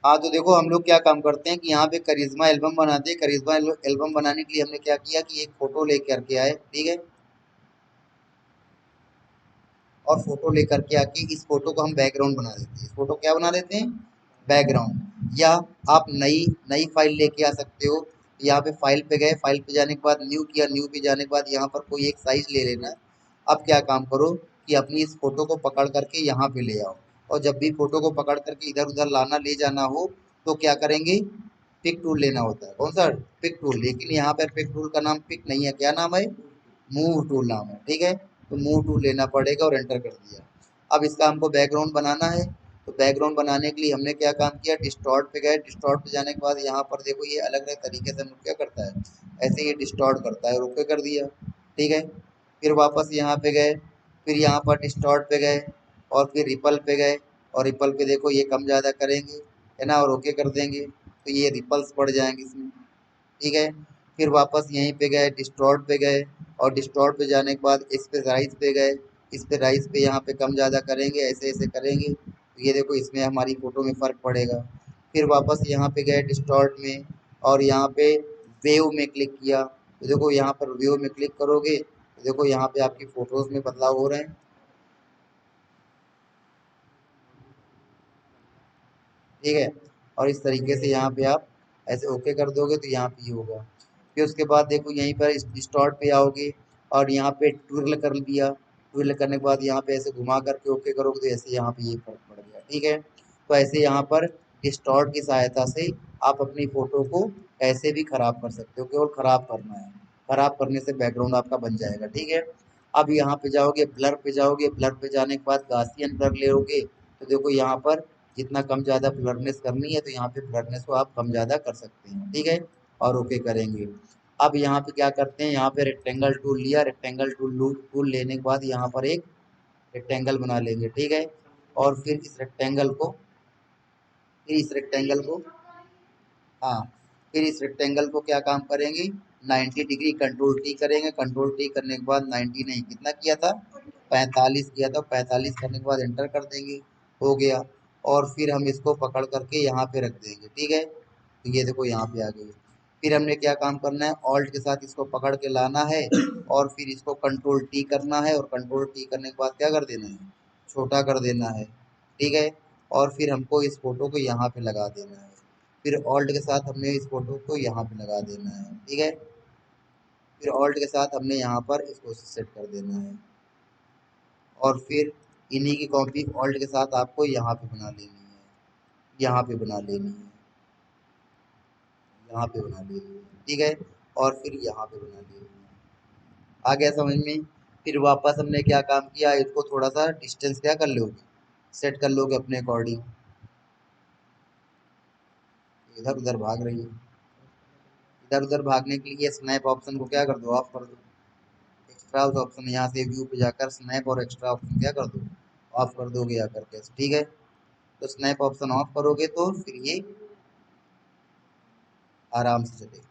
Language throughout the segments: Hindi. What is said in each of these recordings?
हाँ तो देखो हम लोग क्या काम करते हैं कि यहाँ पे करिश्मा एल्बम बनाते हैं। करिश्मा एल्बम बनाने के लिए हमने क्या किया कि एक फोटो लेकर के आए, ठीक है। और फोटो लेकर के आके इस फोटो को हम बैकग्राउंड बना देते हैं। इस फोटो क्या बना देते हैं, बैकग्राउंड। या आप नई नई फाइल लेके आ सकते हो। यहाँ पे फाइल पे गए, फाइल पे जाने के बाद न्यू किया, न्यू पे जाने के बाद यहाँ पर कोई एक साइज ले लेना है। अब क्या काम करो कि अपनी इस फोटो को पकड़ करके यहाँ पे ले आओ। और जब भी फोटो को पकड़ करके इधर उधर लाना ले जाना हो तो क्या करेंगे, पिक टूल लेना होता है। कौन सा, पिक टूल। लेकिन यहाँ पर पिक टूल का नाम पिक नहीं है, क्या नाम है, मूव टूल नाम है, ठीक है। तो मूव टूल लेना पड़ेगा और एंटर कर दिया। अब इसका हमको बैकग्राउंड बनाना है। तो बैकग्राउंड बनाने के लिए हमने क्या काम किया, डिस्टॉर्ट पे गए। डिस्टॉर्ट पे जाने के बाद यहाँ पर देखो ये अलग अलग तरीके से हम क्या करता है, ऐसे ये डिस्टॉर्ट करता है, ओके कर दिया, ठीक है। फिर वापस यहाँ पे गए, फिर यहाँ पर डिस्टॉर्ट पे गए और फिर रिपल पे गए। और रिपल पे देखो ये कम ज़्यादा करेंगे, है ना, और ओके कर देंगे तो ये रिपल्स बढ़ जाएंगे इसमें, ठीक है। फिर वापस यहीं पे गए, डिस्टॉर्ट पे गए। और डिस्टॉर्ट पे जाने के बाद इस पे राइज पे गए। इस पे राइज पे यहाँ पे कम ज़्यादा करेंगे, ऐसे ऐसे करेंगे तो ये देखो इसमें हमारी फ़ोटो में फ़र्क पड़ेगा। फिर वापस यहाँ पे गए डिस्टॉर्ट में और यहाँ पे वेव में क्लिक किया। तो देखो यहाँ पर वेव में क्लिक करोगे तो देखो यहाँ पे आपकी फ़ोटोज़ में बदलाव हो रहे हैं, ठीक है। और इस तरीके से यहाँ पे आप ऐसे ओके कर दोगे तो यहाँ पे ये होगा। फिर उसके बाद देखो यहीं पर इस स्टार्ट पे आओगे और यहाँ पे ट्विरल कर दिया। ट्विरल करने के बाद यहाँ पे ऐसे घुमा करके ओके करोगे तो ऐसे यहाँ पे ये फर्क पड़ गया, ठीक है। तो ऐसे यहाँ पर डिस्टॉर्ट की सहायता से आप अपनी फोटो को ऐसे भी खराब कर सकते हो, केवल खराब करना है। खराब करने से बैकग्राउंड आपका बन जाएगा, ठीक है। अब यहाँ पे जाओगे, ब्लर पे जाओगे। ब्लर पे जाने के बाद गासियन ब्लर लेोगे तो देखो यहाँ पर जितना कम ज़्यादा ब्लरनेस करनी है तो यहाँ पे ब्लरनेस को आप कम ज़्यादा कर सकते हैं, ठीक है। और ओके करेंगे। अब यहाँ पे क्या करते हैं, यहाँ पे रेक्टेंगल टूल लिया। रेक्टेंगल टूल लेने के बाद यहाँ पर एक रेक्टेंगल बना लेंगे, ठीक है। और फिर इस रेक्टेंगल को, हाँ, फिर इस रेक्टेंगल को क्या काम करेंगे, 90 डिग्री कंट्रोल टी करेंगे। कंट्रोल टी करने के बाद 90 नहीं, कितना किया था, 45 किया था। 45 करने के बाद एंटर कर देंगे, हो गया। और फिर हम इसको पकड़ करके यहाँ पे रख देंगे, ठीक है। तो ये देखो यहाँ पे आ गई। फिर हमने क्या काम करना है, ऑल्ट के साथ इसको पकड़ के लाना है और फिर इसको कंट्रोल टी करना है। और कंट्रोल टी करने के बाद क्या कर देना है, छोटा कर देना है, ठीक है। और फिर हमको इस फोटो को यहाँ पे लगा देना है। फिर ऑल्ट के साथ हमने इस फोटो को यहाँ पे लगा देना है, ठीक है। फिर ऑल्ट के साथ हमने यहाँ पर इसको सेट कर देना है। और फिर इन्हीं की कॉपी ऑल्ट के साथ आपको यहाँ पे बना लेनी है, यहाँ पे बना लेनी है, यहाँ पे बना लेनी है, ठीक है। और फिर यहाँ पे बना लेनी है। आ गया समझ में। फिर वापस हमने क्या काम किया, इसको थोड़ा सा डिस्टेंस क्या कर लोगे, सेट कर लोगे अपने अकॉर्डिंग। इधर उधर भाग रही है, इधर उधर भागने के लिए स्नैप ऑप्शन को क्या कर दो, ऑफ कर दो। एक्स्ट्रा ऑप्शन यहाँ से व्यू पे जाकर स्नैप और एक्स्ट्रा ऑप्शन क्या कर दो, ऑफ कर दोगे आकर के, ठीक है। तो स्नैप ऑप्शन ऑफ करोगे तो फिर ये आराम से चलेगा।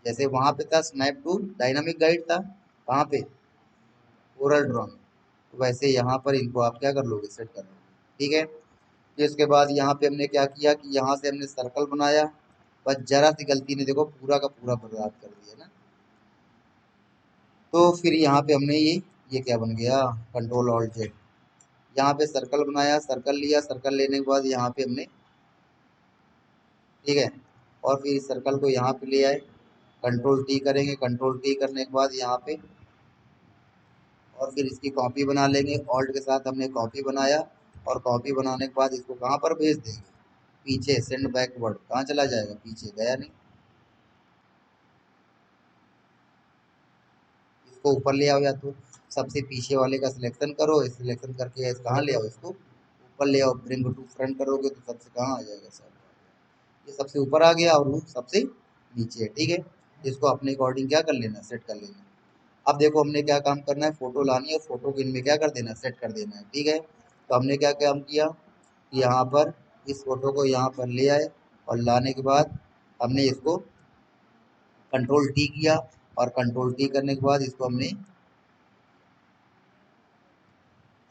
जैसे वहां पे था स्नैप टू डायनामिक गाइड था, वहां पे ओरल ड्रॉइंग, वैसे यहाँ पर इनको आप क्या कर लोगे, सेट कर लोगे, ठीक है। फिर उसके बाद यहाँ पे हमने क्या किया कि यहाँ से हमने सर्कल बनाया। बस जरा सी गलती ने देखो पूरा का पूरा बर्बाद कर दिया ना। तो फिर यहाँ पे हमने ये क्या बन गया, कंट्रोल ऑल्ट जेड। यहाँ पे सर्कल बनाया, सर्कल लिया। सर्कल लेने के बाद यहाँ पे हमने, ठीक है। और फिर इस सर्कल को यहाँ पे ले आए, कंट्रोल टी करेंगे। कंट्रोल टी करने के बाद यहाँ पे और फिर इसकी कॉपी बना लेंगे। ऑल्ट के साथ हमने कॉपी बनाया। और कॉपी बनाने के बाद इसको कहाँ पर भेज देंगे, पीछे, सेंड बैकवर्ड। कहाँ चला जाएगा, पीछे गया नहीं। इसको ऊपर ले आओ, या तो सबसे पीछे वाले का सिलेक्शन करो, सिलेक्शन करके कहाँ ले आओ, इसको ऊपर ले आओ। ब्रिंग टू फ्रंट करोगे तो सबसे कहाँ आ जाएगा, सब ये सबसे ऊपर आ गया और वो सबसे नीचे है, ठीक है। इसको अपने अकॉर्डिंग क्या कर लेना, सेट कर लेना। अब देखो हमने क्या काम करना है, फोटो लानी है, फोटो को इनमें क्या कर देना, सेट कर देना है, ठीक है। तो हमने क्या काम किया कि यहाँ पर इस फोटो को यहाँ पर ले आए और लाने के बाद हमने इसको कंट्रोल टी किया। और कंट्रोल टी करने के बाद इसको हमने,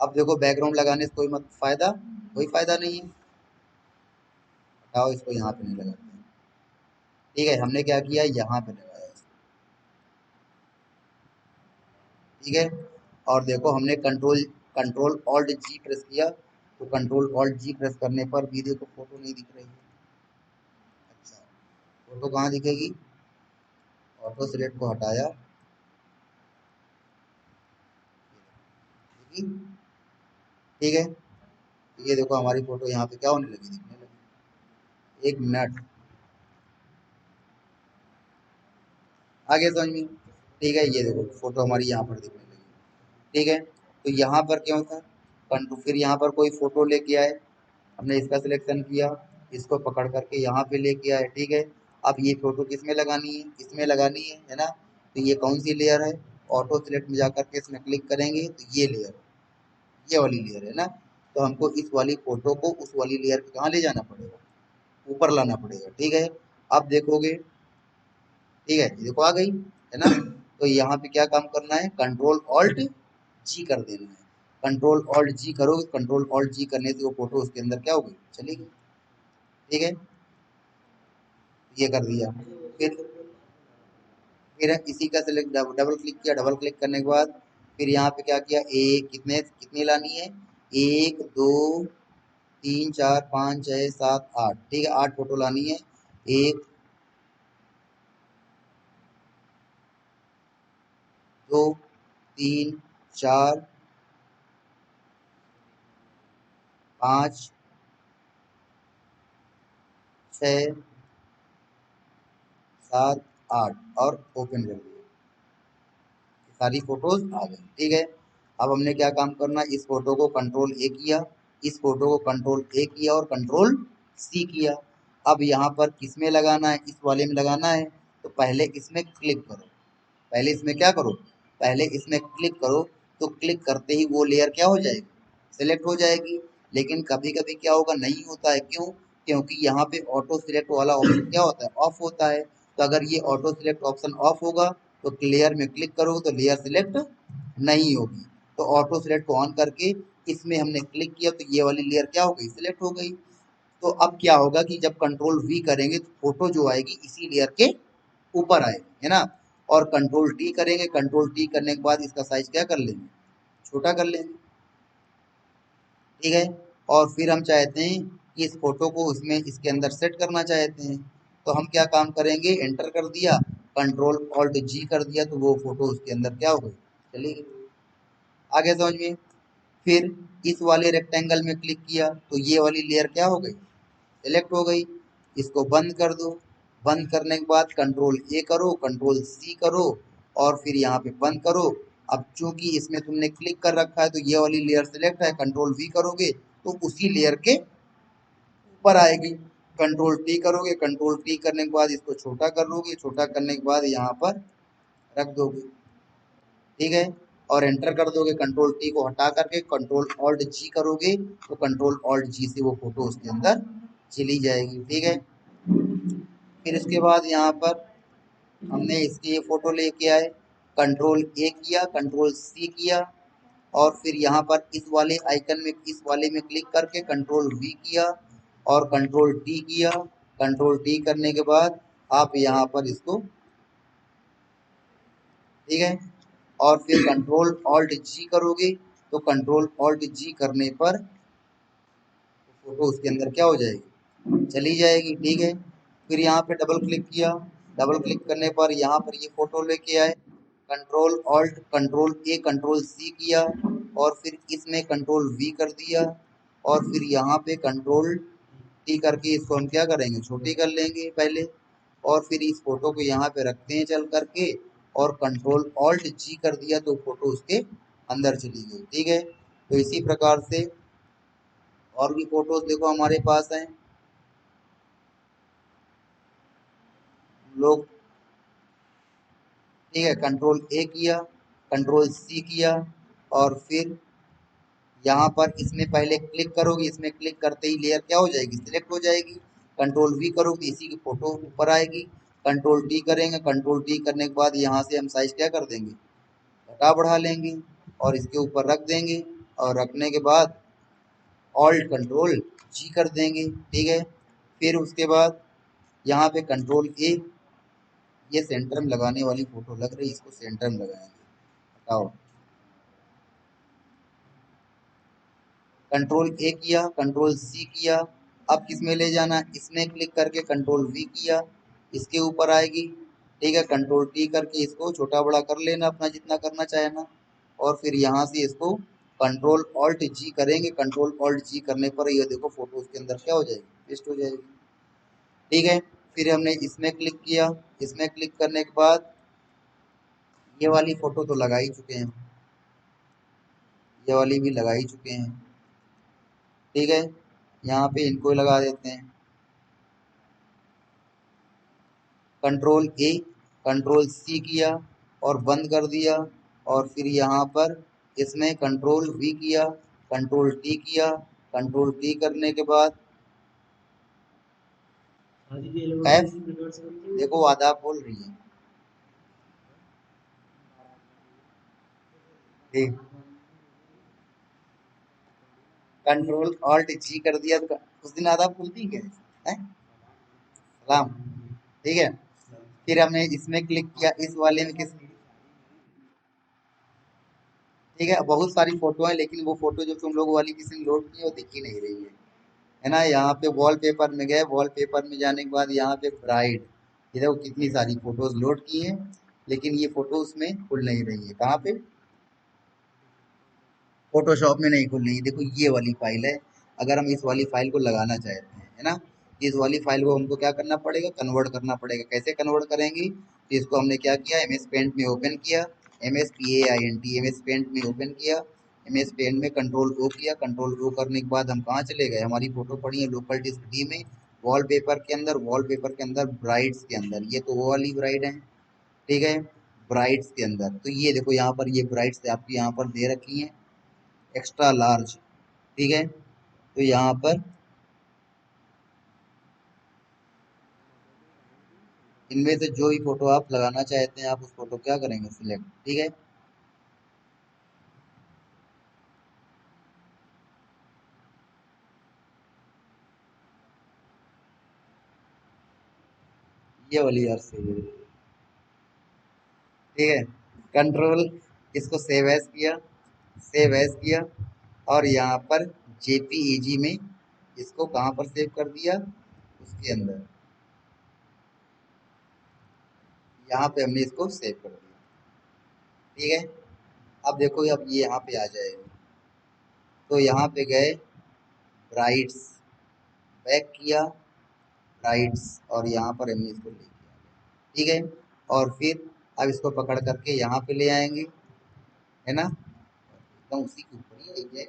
अब देखो बैकग्राउंड लगाने से कोई मत फायदा, कोई फायदा नहीं है। हटाओ, इसको यहाँ पे नहीं लगाते हैं। ठीक है, हमने क्या किया, यहाँ पे लगाया इसको। ठीक है, और देखो हमने कंट्रोल कंट्रोल ऑल्ट जी प्रेस किया, तो कंट्रोल ऑल्ट जी प्रेस करने पर भी देखो फोटो नहीं दिख रही है। अच्छा, फोटो कहाँ दिखेगी, ऑटो सिलेक्ट को हटाया, ठीक ठीक है। ये देखो हमारी फोटो यहाँ पे क्या होने लगी, दिखने लगी। एक मिनट, आगे समझ में। ठीक है, ये देखो फोटो हमारी यहाँ पर दिखने लगी। ठीक है, तो यहाँ पर क्या होता है, कंट्रोल, फिर यहाँ पर कोई फोटो लेके आए, हमने इसका सिलेक्शन किया, इसको पकड़ करके यहाँ पे लेके आए। ठीक है, अब ये फोटो किस में लगानी है, इसमें लगानी है ना। तो ये कौन सी लेयर है, ऑटो सिलेक्ट में जाकर के इसमें क्लिक करेंगे तो ये लेयर, ये वाली लेयर है ना। तो हमको इस वाली फोटो को उस वाली लेयर पे कहाँ ले जाना पड़ेगा, ऊपर लाना पड़ेगा। ठीक है, अब देखोगे, ठीक है, देखो आ गई है ना। तो यहाँ पे क्या काम करना है, कंट्रोल ऑल्ट जी कर देना है। कंट्रोल ऑल्ट जी करोगे, कंट्रोल ऑल्ट जी करने से वो फोटो उसके अंदर क्या होगी, चलेगी। ठीक है, ये कर दिया। फिर फिर इसी का सिलेक्ट, डबल क्लिक किया, डबल क्लिक करने के बाद फिर यहाँ पे क्या किया, एक कितने कितनी लानी है, एक दो तीन चार पाँच छः सात आठ। ठीक है, 8 फोटो लानी है। एक दो तीन चार पाँच छः सात आठ, और ओपन कर दिया, सारी फोटोज आ गई। ठीक है, अब हमने क्या काम करना, इस फोटो को कंट्रोल ए किया, इस फोटो को कंट्रोल ए किया और कंट्रोल सी किया। अब यहाँ पर किस में लगाना है, इस वाले में लगाना है, तो पहले इसमें क्लिक करो, पहले इसमें क्या करो, पहले इसमें क्लिक करो। तो क्लिक करते ही वो लेयर क्या हो जाएगी, सिलेक्ट हो जाएगी। लेकिन कभी कभी क्या होगा, नहीं होता है, क्यों, क्योंकि यहाँ पे ऑटो सिलेक्ट वाला ऑप्शन क्या होता है, ऑफ होता है। तो अगर ये ऑटो सिलेक्ट ऑप्शन ऑफ होगा तो लेयर में क्लिक करोगे तो लेयर सिलेक्ट नहीं होगी। तो ऑटो सिलेक्ट को ऑन करके इसमें हमने क्लिक किया तो ये वाली लेयर क्या हो गई, सिलेक्ट हो गई। तो अब क्या होगा कि जब कंट्रोल वी करेंगे तो फोटो जो आएगी इसी लेयर के ऊपर आएगी, है ना। और कंट्रोल टी करेंगे, कंट्रोल टी करने के बाद इसका साइज क्या कर लेंगे, छोटा कर लेंगे। ठीक है, और फिर हम चाहते हैं कि इस फोटो को उसमें इसके अंदर सेट करना चाहते हैं, तो हम क्या काम करेंगे, एंटर कर दिया, कंट्रोल ऑल्ट जी कर दिया, तो वो फोटो उसके अंदर क्या हो गई, चली गई। आगे समझ में। फिर इस वाले रेक्टेंगल में क्लिक किया तो ये वाली लेयर क्या हो गई, सिलेक्ट हो गई। इसको बंद कर दो, बंद करने के बाद कंट्रोल ए करो, कंट्रोल सी करो, और फिर यहाँ पे बंद करो। अब चूंकि इसमें तुमने क्लिक कर रखा है तो ये वाली लेयर सिलेक्ट है, कंट्रोल वी करोगे तो उसी लेयर के ऊपर आएगी। कंट्रोल टी करोगे, कंट्रोल टी करने के बाद इसको छोटा कर लोगे, छोटा करने के बाद यहाँ पर रख दोगे। ठीक है, और एंटर कर दोगे, कंट्रोल टी को हटा करके कंट्रोल ऑल्ट जी करोगे तो कंट्रोल ऑल्ट जी से वो फोटो उसके अंदर चली जाएगी। ठीक है, फिर इसके बाद यहाँ पर हमने इसकी ये फोटो लेके आए, कंट्रोल ए किया, कंट्रोल सी किया, और फिर यहाँ पर इस वाले आइकन में, इस वाले में क्लिक करके कंट्रोल वी किया और कंट्रोल टी किया। कंट्रोल टी करने के बाद आप यहाँ पर इसको, ठीक है, और फिर कंट्रोल ऑल्ट जी करोगे तो कंट्रोल ऑल्ट जी करने पर फोटो उसके अंदर क्या हो जाएगी, चली जाएगी। ठीक है, फिर यहाँ पे डबल क्लिक किया, डबल क्लिक करने पर यहाँ पर ये फोटो लेके आए, control alt control A control C किया, और फिर इसमें कंट्रोल वी कर दिया, और फिर यहाँ पे कंट्रोल टी करके इसको हम क्या करेंगे, छोटी कर लेंगे पहले, और फिर इस फोटो को यहाँ पे रखते हैं चल करके, और कंट्रोल ऑल्ट जी कर दिया तो फोटो उसके अंदर चली गई। ठीक है, तो इसी प्रकार से और भी फोटोज देखो हमारे पास हैं। लोग, ठीक है, कंट्रोल ए किया, कंट्रोल सी किया, और फिर यहाँ पर इसमें पहले क्लिक करोगे, इसमें क्लिक करते ही लेयर क्या हो जाएगी, सिलेक्ट हो जाएगी। कंट्रोल वी करोगे इसी की फोटो ऊपर आएगी। कंट्रोल टी करेंगे, कंट्रोल टी करने के बाद यहाँ से हम साइज क्या कर देंगे, घटा बढ़ा लेंगे और इसके ऊपर रख देंगे, और रखने के बाद ऑल्ट कंट्रोल जी कर देंगे, ठीक है। फिर उसके बाद यहाँ पे कंट्रोल ए, ये सेंटर में लगाने वाली फोटो लग रही है, इसको सेंटर में लगाएंगे, हटाओ। कंट्रोल ए किया, कंट्रोल सी किया, अब किस में ले जाना, इसमें क्लिक करके कंट्रोल वी किया, इसके ऊपर आएगी, ठीक है। कंट्रोल टी करके इसको छोटा बड़ा कर लेना अपना जितना करना चाहे ना, और फिर यहाँ से इसको कंट्रोल ऑल्ट जी करेंगे। कंट्रोल ऑल्ट जी करने पर ये देखो फोटो उसके अंदर क्या हो जाएगी, पेस्ट हो जाएगी, ठीक है। फिर हमने इसमें क्लिक किया, इसमें क्लिक करने के बाद ये वाली फोटो तो लगा ही चुके हैं, ये वाली भी लगा ही चुके हैं, ठीक है। यहाँ पे इनको लगा देते हैं, कंट्रोल ए, कंट्रोल सी किया और बंद कर दिया, और फिर यहाँ पर इसमें कंट्रोल वी किया, कंट्रोल टी किया, कंट्रोल टी करने के बाद एफ, देखो आदाब बोल रही है, ठीक। कंट्रोल ऑल्ट जी कर दिया तो उस दिन आदाब बोलती है क्या, है सलाम, ठीक है। फिर हमने इसमें क्लिक किया, इस वाले में किस, ठीक है। बहुत सारी फोटो है, लेकिन वो फोटो जो तुम लोग वाली किसी ने लोड की है वो दिख ही नहीं रही है ना। यहाँ पे वॉलपेपर में गए, वॉलपेपर में जाने के बाद यहाँ पे ब्राइड, ये देखो कितनी सारी फोटोज लोड की हैं, लेकिन ये फोटो उसमें खुल नहीं रही है, कहाँ पे, फोटोशॉप में नहीं खुल रही है। देखो ये वाली फाइल है, अगर हम इस वाली फाइल को लगाना चाहते हैं, है ना, इस वाली फाइल को हमको क्या करना पड़ेगा, कन्वर्ट करना पड़ेगा। कैसे कन्वर्ट करेंगे, तो इसको हमने क्या किया, एम एस पेंट में ओपन किया, M S P A I N T, M S paint में ओपन किया, एम एस पेंट में कंट्रोल ओ किया, कंट्रोल ओ करने के बाद हम कहाँ चले गए, हमारी फोटो पड़ी है लोकल डिस्क डी में, वॉलपेपर के अंदर, वॉलपेपर के अंदर ब्राइड्स के अंदर, ये तो वो वाली ब्राइड है, ठीक है। ब्राइड्स के अंदर तो ये देखो यहाँ पर ये ब्राइड्स आपकी यहाँ पर दे रखी हैं, एक्स्ट्रा लार्ज, ठीक है। तो यहाँ पर इनमें से जो भी फोटो आप लगाना चाहते हैं, आप उस फोटो क्या करेंगे, सिलेक्ट, ठीक है। ये वाली यार सही है, ठीक है। कंट्रोल, इसको सेव एज किया, सेव एज किया, और यहाँ पर जेपीईजी में इसको कहाँ पर सेव कर दिया, उसके अंदर, यहाँ पे हमने इसको सेव कर दिया, ठीक है। अब देखो अब ये यहाँ पे आ जाएगा, तो यहाँ पे गए, ब्राइट्स, बैक किया, ब्राइट्स, और यहाँ पर हमने इसको ले किया, ठीक है। और फिर अब इसको पकड़ करके यहाँ पे ले आएंगे, है ना, एकदम उसी के ऊपर ही आएंगे,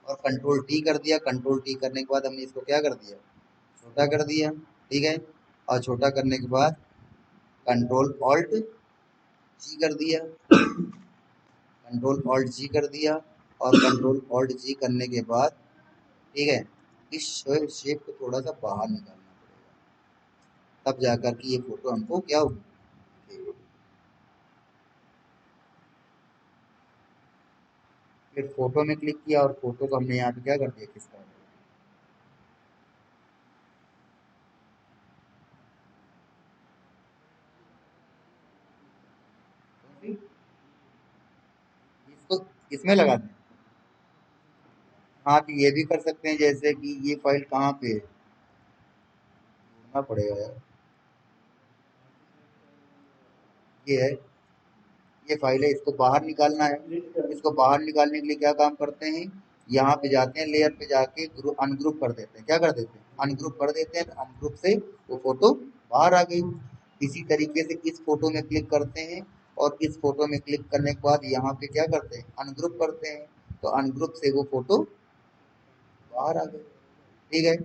और कंट्रोल टी कर दिया, कंट्रोल टी करने के बाद हमने इसको क्या कर दिया, छोटा कर दिया, ठीक है। और छोटा करने के बाद कंट्रोल ऑल्ट जी कर दिया, कंट्रोल ऑल्ट जी कर दिया, और कंट्रोल ऑल्ट जी करने के बाद, ठीक है, इस शेप को थोड़ा सा बाहर निकालना पड़ेगा, तब जाकर के ये फोटो हमको क्या होगी। फिर फोटो में क्लिक किया, और फोटो को हमने यहाँ पे क्या कर दिया, किसका, इसको इसमें लगा दें। हाँ तो ये भी कर सकते हैं, जैसे कि ये फाइल कहाँ पे है, ढूंढना पड़ेगा यार, ये है, ये फाइल है, इसको बाहर निकालना है। इसको बाहर निकालने के लिए क्या काम करते हैं, यहाँ पे जाते हैं, लेयर पे जाके ग्रुप अनग्रुप कर देते हैं, क्या कर देते हैं, अनग्रुप कर देते हैं, अनग्रुप से वो फोटो बाहर आ गई। इसी तरीके से इस फोटो में क्लिक करते हैं, और इस फोटो में क्लिक करने के बाद यहाँ पे क्या करते हैं, अनग्रुप करते हैं, तो अनग्रुप से वो फोटो बाहर आ गई, ठीक है।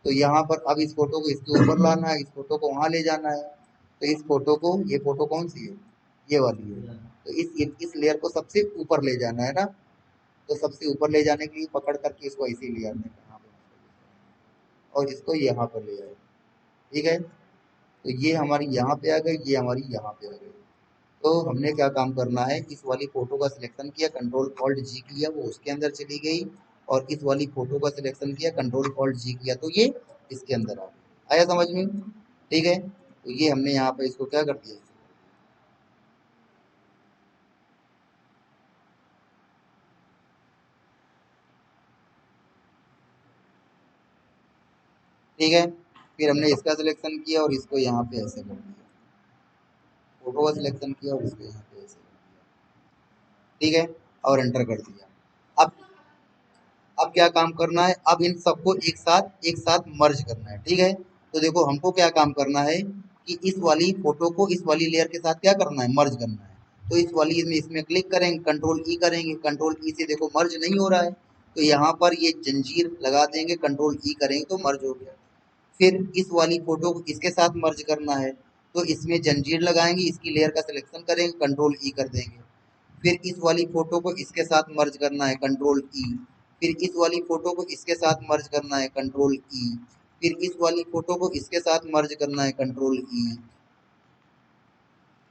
तो यहाँ पर अब इस फोटो को इसके ऊपर लाना है, इस फोटो को वहां ले जाना है, तो इस फोटो को, ये फोटो कौन सी है, ये वाली है, तो इस लेयर को सबसे ऊपर ले जाना है ना, तो सबसे ऊपर ले जाने के लिए पकड़ करके इसको ऐसे ही ले आते हैं यहाँ पे, और इसको यहाँ पर ले आए, ठीक है। तो ये हमारी यहाँ पे आ गई, ये हमारी यहाँ पे आ गई। तो हमने क्या काम करना है, इस वाली फोटो का सिलेक्शन किया, कंट्रोल ऑल्ट जी किया, वो उसके अंदर चली गई, और इस वाली फोटो का सिलेक्शन किया, कंट्रोल फॉल्ट जी किया, तो ये इसके अंदर आ गया। आया समझ में? ठीक है, तो ये हमने यहाँ पे इसको क्या कर दिया, ठीक है। फिर हमने इसका सिलेक्शन किया और इसको यहाँ पे ऐसे कर दिया, फोटो का सिलेक्शन किया और इसको यहाँ पे ऐसे कर दिया, ठीक है, और एंटर कर दिया। अब क्या काम करना है, अब इन सबको एक साथ मर्ज करना है, ठीक है। तो देखो हमको क्या काम करना है कि इस वाली फोटो को इस वाली लेयर के साथ क्या करना है, मर्ज करना है। तो इस वाली में इसमें क्लिक करेंगे, कंट्रोल ई करेंगे, कंट्रोल ई से देखो मर्ज नहीं हो रहा है, तो यहाँ पर ये जंजीर लगा देंगे, कंट्रोल ई करेंगे तो मर्ज हो गया। फिर इस वाली फोटो को इसके साथ मर्ज करना है, तो इसमें जंजीर लगाएंगे, इसकी लेयर का सिलेक्शन करेंगे, कंट्रोल ई कर देंगे। फिर इस वाली फोटो को इसके साथ मर्ज करना है, कंट्रोल ई। फिर इस वाली फोटो को इसके साथ मर्ज करना है, कंट्रोल ई। फिर इस वाली फोटो को इसके साथ मर्ज करना है, कंट्रोल ई,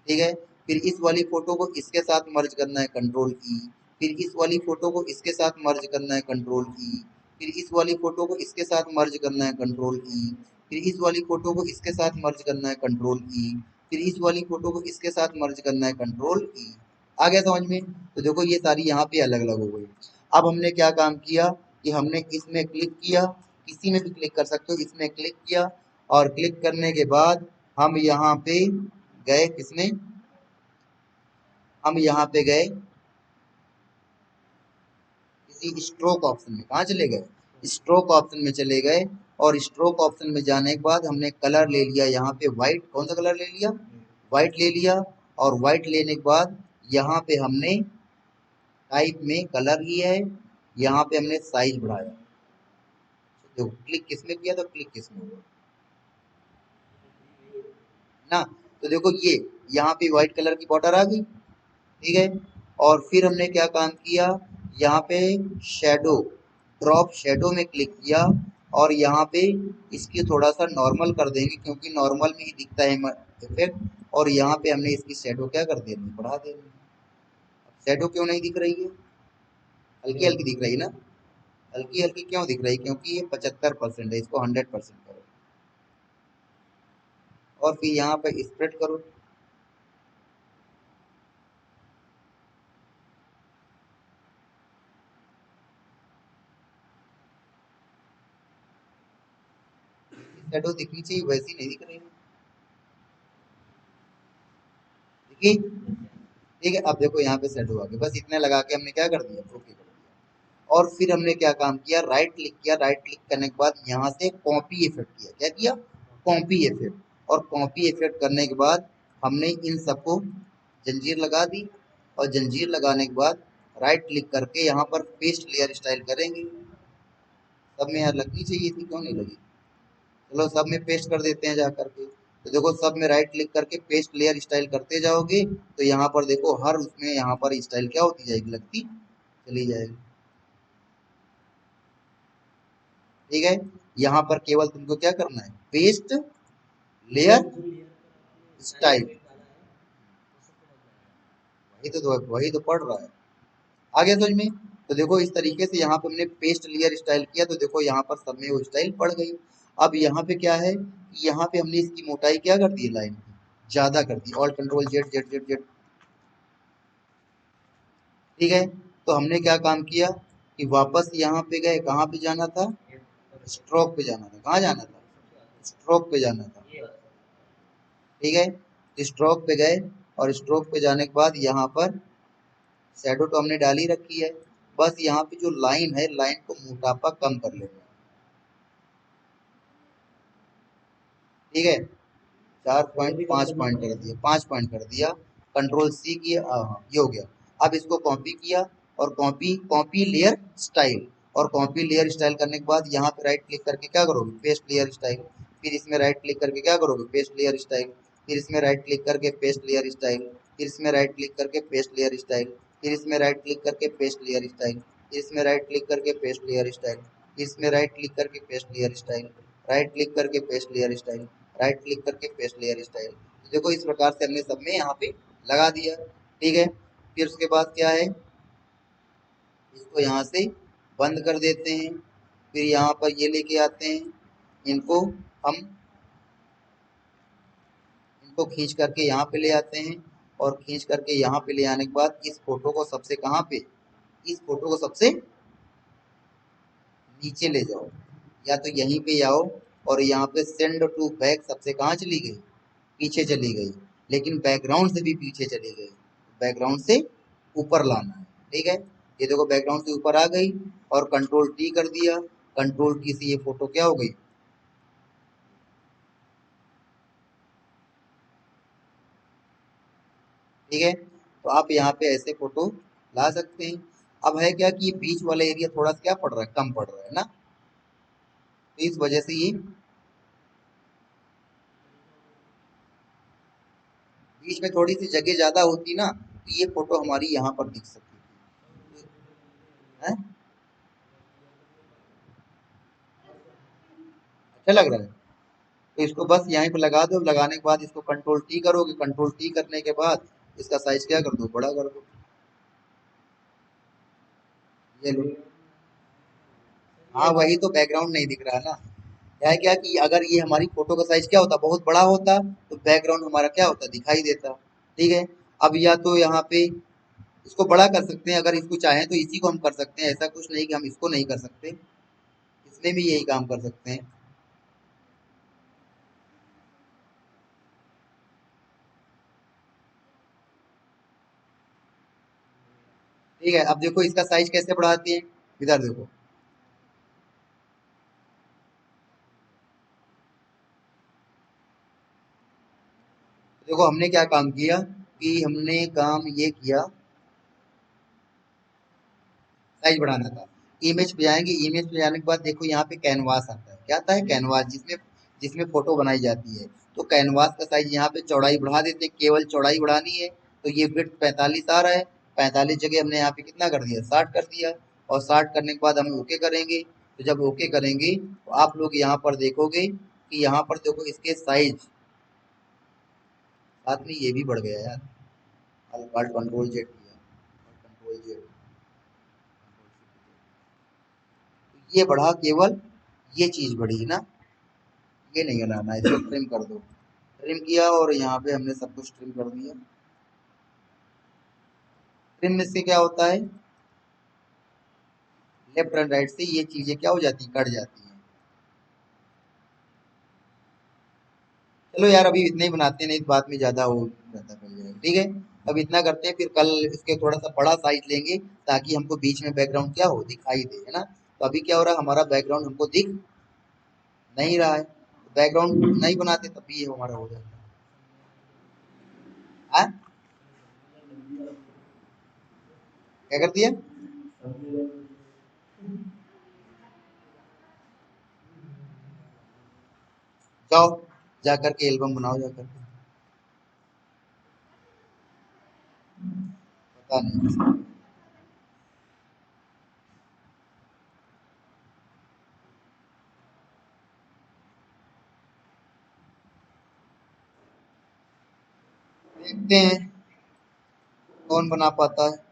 ठीक है। फिर इस वाली फोटो को इसके साथ मर्ज करना है, कंट्रोल ई। फिर इस वाली फोटो को इसके साथ मर्ज करना है, कंट्रोल ई। फिर इस वाली फोटो को इसके साथ मर्ज करना है, कंट्रोल ई। फिर इस वाली फोटो को इसके साथ मर्ज करना है, कंट्रोल ई। फिर इस वाली फोटो को इसके साथ मर्ज करना है, कंट्रोल ई। आ गया समझ में? तो देखो ये सारी यहाँ पे अलग अलग हो गई। अब हमने क्या काम किया कि हमने इसमें क्लिक किया, किसी में भी क्लिक कर सकते हो, इसमें क्लिक किया और क्लिक करने के बाद हम यहाँ पे गए, किसमें, हम यहाँ पे गए किसी स्ट्रोक ऑप्शन में, कहाँ चले गए, स्ट्रोक ऑप्शन में चले गए। और स्ट्रोक ऑप्शन में जाने के बाद हमने कलर ले लिया यहाँ पे व्हाइट, कौन सा कलर ले लिया, व्हाइट ले लिया। और व्हाइट लेने के बाद यहाँ पे हमने टाइप में कलर लिया है, यहाँ पे हमने साइज बढ़ाया, तो क्लिक किसमें किया तो क्लिक किसमें हुआ ना। तो देखो ये यहाँ पे व्हाइट कलर की बॉर्डर आ गई, ठीक है। और फिर हमने क्या काम किया, यहाँ पे शेडो, ड्रॉप शेडो में क्लिक किया और यहाँ पे इसकी थोड़ा सा नॉर्मल कर देंगे, क्योंकि नॉर्मल में ही दिखता है इफेक्ट। और यहाँ पे हमने इसकी शेडो क्या कर देनी, बढ़ा देनी। शेडो क्यों नहीं दिख रही है, हल्की हल्की दिख रही है ना, हल्की हल्की क्यों दिख रही है, क्योंकि ये 75% है, इसको 100% करो और फिर यहाँ पे स्प्रेड करो। शेडो दिखनी चाहिए, वैसी नहीं दिख रही, देखिए, ठीक है। अब देखो यहाँ पे शेडो आ गई, बस इतने लगा के हमने क्या कर दिया, ओके कर दिया। और फिर हमने क्या काम किया, राइट क्लिक किया, राइट क्लिक करने के बाद यहाँ से कॉपी इफेक्ट किया, क्या किया, कॉपी इफेक्ट। और कॉपी इफेक्ट करने के बाद हमने इन सबको जंजीर लगा दी, और जंजीर लगाने के बाद राइट क्लिक करके यहाँ पर पेस्ट लेयर स्टाइल करेंगे। सब में यार लगनी चाहिए थी, क्यों नहीं लगी, चलो सब में पेस्ट कर देते हैं जा करके। तो देखो सब में राइट क्लिक करके पेस्ट लेयर स्टाइल करते जाओगे, तो यहाँ पर देखो हर उसमें यहाँ पर स्टाइल क्या होती जाएगी, लगती चली जाएगी, ठीक है। यहाँ पर केवल तुमको क्या करना है, पेस्ट लेयर स्टाइल, वही तो पढ़ रहा है, आगे समझ में। तो देखो इस तरीके से यहाँ पे हमने पेस्ट लेयर स्टाइल किया, तो देखो यहाँ पर सब में वो स्टाइल पड़ गई। अब यहाँ पे क्या है, यहाँ पे हमने इसकी मोटाई क्या कर दी, लाइन की ज्यादा कर दी, alt control Z Z Z Z, ठीक है। तो हमने क्या काम किया कि वापस यहाँ पे गए, कहाँ पे जाना था, स्ट्रोक पे जाना था, कहाँ जाना था, स्ट्रोक पे जाना था, ठीक है। स्ट्रोक पे गए और स्ट्रोक पे जाने के बाद यहाँ पर शैडो तो हमने डाल ही रखी है, बस यहाँ पे जो लाइन है, लाइन को मोटापा कम कर लेना है, ठीक है। 4.5 पॉइंट कर दिया, 5 पॉइंट कर दिया, कंट्रोल सी किया, हाँ ये हो गया। अब इसको कॉपी किया और कॉपी कॉपी लेयर स्टाइल, और कॉपी लेयर स्टाइल करने के बाद यहाँ पे राइट क्लिक करके क्या करोगे, पेस्ट लेयर स्टाइल। फिर इसमें राइट क्लिक करके क्या करोगे, पेस्ट लेयर स्टाइल। फिर इसमें राइट क्लिक करके पेस्ट लेयर स्टाइल। फिर इसमें राइट क्लिक करके पेस्ट लेयर स्टाइल। फिर इसमें राइट क्लिक करके पेस्ट लेयर स्टाइल। फिर इसमें राइट क्लिक करके पेस्ट लेयर स्टाइल। फिर इसमें राइट क्लिक करके paste layer style, right click करके paste layer style, right click करके पेस्ट लेयर स्टाइल। तो देखो इस प्रकार से हमने सब में यहाँ पे लगा दिया, ठीक है। फिर उसके बाद क्या है, इसको यहाँ से बंद कर देते हैं। फिर यहाँ पर ये लेके आते हैं, इनको हम इनको खींच करके यहाँ पे ले आते हैं, और खींच करके यहाँ पे ले आने के बाद इस फोटो को सबसे कहाँ पे, इस फोटो को सबसे नीचे ले जाओ, या तो यहीं पे आओ, और यहाँ पे सेंड टू बैक सबसे कहाँ चली गई, पीछे चली गई, लेकिन बैकग्राउंड से भी पीछे चली गई, बैकग्राउंड से ऊपर लाना है। ठीक है, ये देखो बैकग्राउंड से ऊपर आ गई, और कंट्रोल टी कर दिया, कंट्रोल की से ये फोटो क्या हो गई, ठीक है। तो आप यहाँ पे ऐसे फोटो ला सकते हैं। अब है क्या कि ये बीच वाला एरिया थोड़ा सा क्या पड़ रहा है, कम पड़ रहा है ना, तो इस वजह से ये बीच में थोड़ी सी जगह ज्यादा होती ना, तो ये फोटो हमारी यहाँ पर दिख सकती है। अच्छा लग रहा है, तो इसको बस यहीं पे लगा दो, लगाने के बाद इसको कंट्रोल टी करोगे, कंट्रोल टी करने के बाद इसका साइज क्या कर दो, बड़ा कर दो। ये लो, हाँ वही तो, बैकग्राउंड नहीं दिख रहा ना। क्या है क्या कि अगर ये हमारी फोटो का साइज क्या होता, बहुत बड़ा होता, तो बैकग्राउंड हमारा क्या होता, दिखाई देता। ठीक है, अब या तो यहाँ पे इसको बड़ा कर सकते हैं, अगर इसको चाहें तो इसी को हम कर सकते हैं, ऐसा कुछ नहीं कि हम इसको नहीं कर सकते, इसमें भी यही काम कर सकते हैं। ठीक है, अब देखो इसका साइज कैसे बढ़ाते हैं, इधर देखो, देखो हमने क्या काम किया, कि हमने काम ये किया, साइज बढ़ाना था। इमेज पे जाएंगे, इमेज पे जाने के बाद देखो यहाँ पे कैनवास आता है, क्या आता है, कैनवास, जिसमें जिसमें फोटो बनाई जाती है। तो कैनवास का साइज यहाँ पे चौड़ाई बढ़ा देते हैं, केवल चौड़ाई बढ़ानी है, तो ये विड्थ 45 आ रहा है, 45 जगह हमने यहाँ पे कितना कर दिया, 60 कर दिया, और 60 करने के बाद हम ओके करेंगे। तो जब ओके करेंगे तो आप लोग यहाँ पर देखोगे कि यहाँ पर देखो इसके साइज, साथ में ये भी बढ़ गया यार, अल्ट कंट्रोल जेड किया, कंट्रोल जेड, ये बढ़ा, केवल ये चीज बढ़ी ना, ये नहीं हटाना है, इसको ट्रिम कर दो। ट्रिम किया, और यहाँ पे हमने सब कुछ ट्रिम कर दिया। ट्रिम में से क्या होता है, लेफ्ट एंड राइट से ये चीजें क्या हो जाती है, कट जाती हैं। चलो यार अभी इतने ही बनाते हैं, नहीं तो बाद में ज्यादा हो ज्यादा कर जाएगा। ठीक है, अब इतना करते हैं, फिर कल इसके थोड़ा सा बड़ा साइज लेंगे, ताकि हमको बीच में बैकग्राउंड क्या हो, दिखाई दे, है ना। तो अभी क्या हो रहा है, हमारा बैकग्राउंड हमको दिख नहीं रहा है, बैकग्राउंड नहीं बनाते तब भी ये हमारा हो जाता है। हाँ? क्या कर दिया, जाओ जा करके एल्बम बनाओ जा करके, पता नहीं। देखते हैं कौन बना पाता है।